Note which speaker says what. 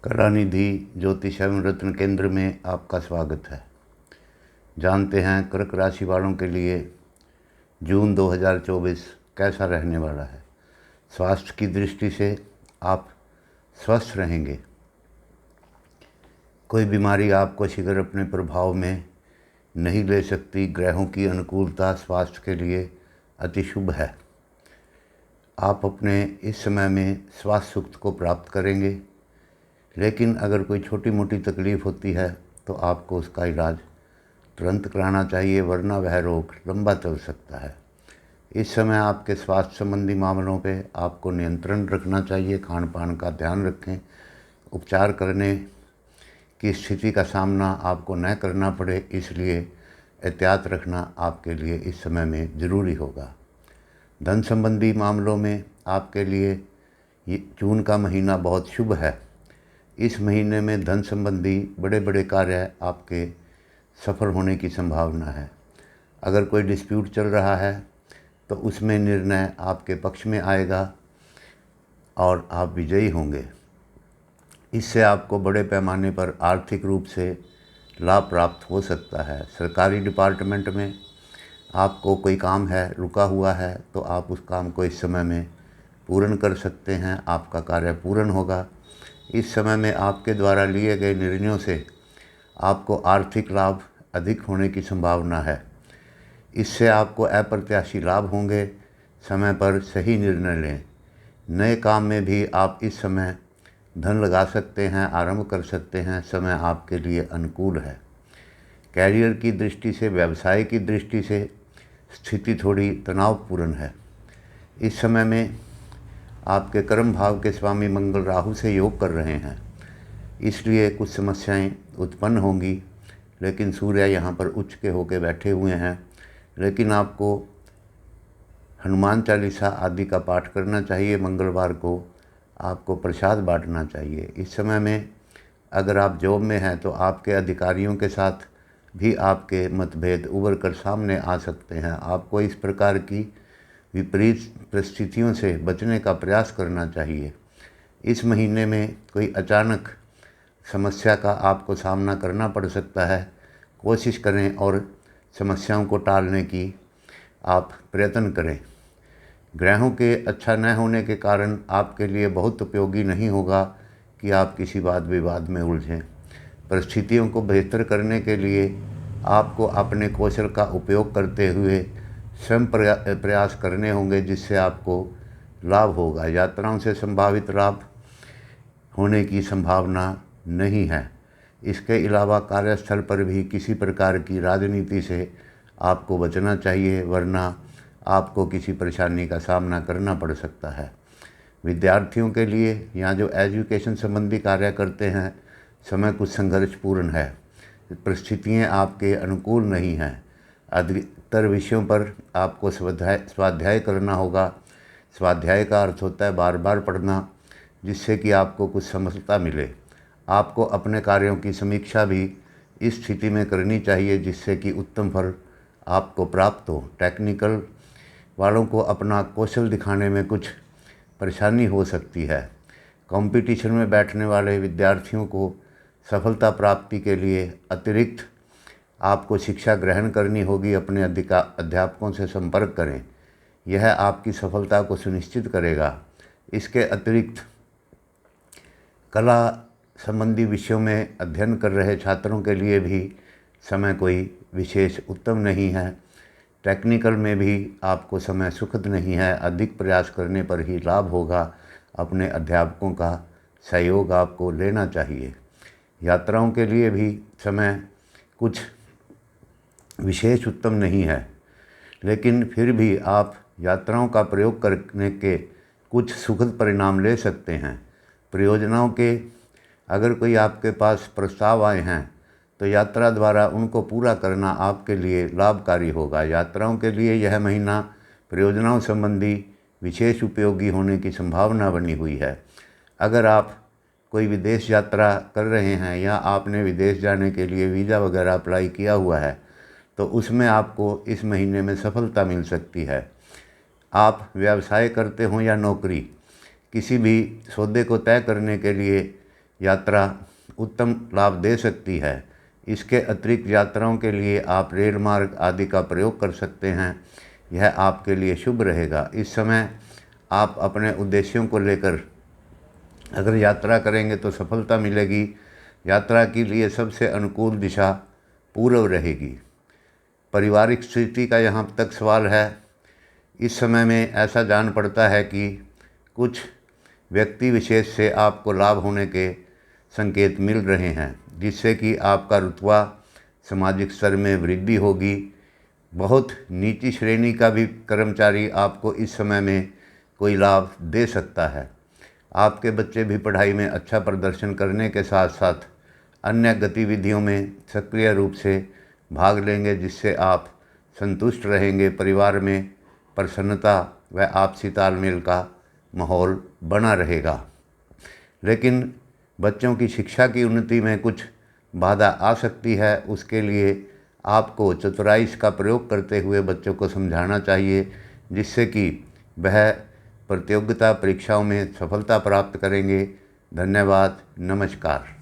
Speaker 1: कलानिधि ज्योतिष एवं रत्न केंद्र में आपका स्वागत है। जानते हैं कर्क राशि वालों के लिए जून 2024 कैसा रहने वाला है। स्वास्थ्य की दृष्टि से आप स्वस्थ रहेंगे। कोई बीमारी आपको शीघ्र अपने प्रभाव में नहीं ले सकती। ग्रहों की अनुकूलता स्वास्थ्य के लिए अति शुभ है। आप अपने इस समय में स्वास्थ्य सुख को प्राप्त करेंगे, लेकिन अगर कोई छोटी मोटी तकलीफ़ होती है तो आपको उसका इलाज तुरंत कराना चाहिए, वरना वह रोग लंबा चल सकता है। इस समय आपके स्वास्थ्य संबंधी मामलों पे आपको नियंत्रण रखना चाहिए। खान पान का ध्यान रखें। उपचार करने की स्थिति का सामना आपको न करना पड़े, इसलिए एहतियात रखना आपके लिए इस समय में ज़रूरी होगा। धन संबंधी मामलों में आपके लिए ये जून का महीना बहुत शुभ है। इस महीने में धन संबंधी बड़े बड़े कार्य आपके सफल होने की संभावना है। अगर कोई डिस्प्यूट चल रहा है तो उसमें निर्णय आपके पक्ष में आएगा और आप विजयी होंगे। इससे आपको बड़े पैमाने पर आर्थिक रूप से लाभ प्राप्त हो सकता है। सरकारी डिपार्टमेंट में आपको कोई काम है, रुका हुआ है, तो आप उस काम को इस समय में पूर्ण कर सकते हैं। आपका कार्य पूर्ण होगा। इस समय में आपके द्वारा लिए गए निर्णयों से आपको आर्थिक लाभ अधिक होने की संभावना है। इससे आपको अप्रत्याशी लाभ होंगे। समय पर सही निर्णय लें। नए काम में भी आप इस समय धन लगा सकते हैं, आरंभ कर सकते हैं। समय आपके लिए अनुकूल है। कैरियर की दृष्टि से, व्यवसाय की दृष्टि से स्थिति थोड़ी तनावपूर्ण है। इस समय में आपके कर्म भाव के स्वामी मंगल राहु से योग कर रहे हैं, इसलिए कुछ समस्याएं उत्पन्न होंगी, लेकिन सूर्य यहाँ पर उच्च के होकर बैठे हुए हैं। लेकिन आपको हनुमान चालीसा आदि का पाठ करना चाहिए। मंगलवार को आपको प्रसाद बांटना चाहिए। इस समय में अगर आप जॉब में हैं तो आपके अधिकारियों के साथ भी आपके मतभेद उभर कर सामने आ सकते हैं। आपको इस प्रकार की विपरीत परिस्थितियों से बचने का प्रयास करना चाहिए। इस महीने में कोई अचानक समस्या का आपको सामना करना पड़ सकता है। कोशिश करें और समस्याओं को टालने की आप प्रयत्न करें। ग्रहों के अच्छा न होने के कारण आपके लिए बहुत उपयोगी नहीं होगा कि आप किसी वाद विवाद में उलझें। परिस्थितियों को बेहतर करने के लिए आपको अपने कौशल का उपयोग करते हुए स्वयं प्रयास करने होंगे, जिससे आपको लाभ होगा। यात्राओं से संभावित लाभ होने की संभावना नहीं है। इसके अलावा कार्यस्थल पर भी किसी प्रकार की राजनीति से आपको बचना चाहिए, वरना आपको किसी परेशानी का सामना करना पड़ सकता है। विद्यार्थियों के लिए या जो एजुकेशन संबंधी कार्य करते हैं, समय कुछ संघर्षपूर्ण है। परिस्थितियाँ आपके अनुकूल नहीं हैं। अधिकतर विषयों पर आपको स्वाध्याय करना होगा। स्वाध्याय का अर्थ होता है बार बार पढ़ना, जिससे कि आपको कुछ समझता मिले। आपको अपने कार्यों की समीक्षा भी इस स्थिति में करनी चाहिए, जिससे कि उत्तम फल आपको प्राप्त हो। टेक्निकल वालों को अपना कौशल दिखाने में कुछ परेशानी हो सकती है। कंपटीशन में बैठने वाले विद्यार्थियों को सफलता प्राप्ति के लिए अतिरिक्त आपको शिक्षा ग्रहण करनी होगी। अपने अध्यापकों से संपर्क करें, यह आपकी सफलता को सुनिश्चित करेगा। इसके अतिरिक्त कला संबंधी विषयों में अध्ययन कर रहे छात्रों के लिए भी समय कोई विशेष उत्तम नहीं है। टेक्निकल में भी आपको समय सुखद नहीं है। अधिक प्रयास करने पर ही लाभ होगा। अपने अध्यापकों का सहयोग आपको लेना चाहिए। यात्राओं के लिए भी समय कुछ विशेष उत्तम नहीं है, लेकिन फिर भी आप यात्राओं का प्रयोग करने के कुछ सुखद परिणाम ले सकते हैं। परियोजनाओं के अगर कोई आपके पास प्रस्ताव आए हैं तो यात्रा द्वारा उनको पूरा करना आपके लिए लाभकारी होगा। यात्राओं के लिए यह महीना परियोजनाओं संबंधी विशेष उपयोगी होने की संभावना बनी हुई है। अगर आप कोई विदेश यात्रा कर रहे हैं या आपने विदेश जाने के लिए वीज़ा वगैरह अप्लाई किया हुआ है, तो उसमें आपको इस महीने में सफलता मिल सकती है। आप व्यवसाय करते हों या नौकरी, किसी भी सौदे को तय करने के लिए यात्रा उत्तम लाभ दे सकती है। इसके अतिरिक्त यात्राओं के लिए आप रेल मार्ग आदि का प्रयोग कर सकते हैं। यह आपके लिए शुभ रहेगा। इस समय आप अपने उद्देश्यों को लेकर अगर यात्रा करेंगे तो सफलता मिलेगी। यात्रा के लिए सबसे अनुकूल दिशा पूर्व रहेगी। पारिवारिक स्थिति का यहाँ तक सवाल है। इस समय में ऐसा जान पड़ता है कि कुछ व्यक्ति विशेष से आपको लाभ होने के संकेत मिल रहे हैं, जिससे कि आपका रुतबा सामाजिक स्तर में वृद्धि होगी। बहुत नीची श्रेणी का भी कर्मचारी आपको इस समय में कोई लाभ दे सकता है। आपके बच्चे भी पढ़ाई में अच्छा प्रदर्शन करने के साथ साथ अन्य गतिविधियों में सक्रिय रूप से भाग लेंगे, जिससे आप संतुष्ट रहेंगे। परिवार में प्रसन्नता व आपसी तालमेल का माहौल बना रहेगा। लेकिन बच्चों की शिक्षा की उन्नति में कुछ बाधा आ सकती है। उसके लिए आपको चतुराई का प्रयोग करते हुए बच्चों को समझाना चाहिए, जिससे कि वह प्रतियोगिता परीक्षाओं में सफलता प्राप्त करेंगे। धन्यवाद। नमस्कार।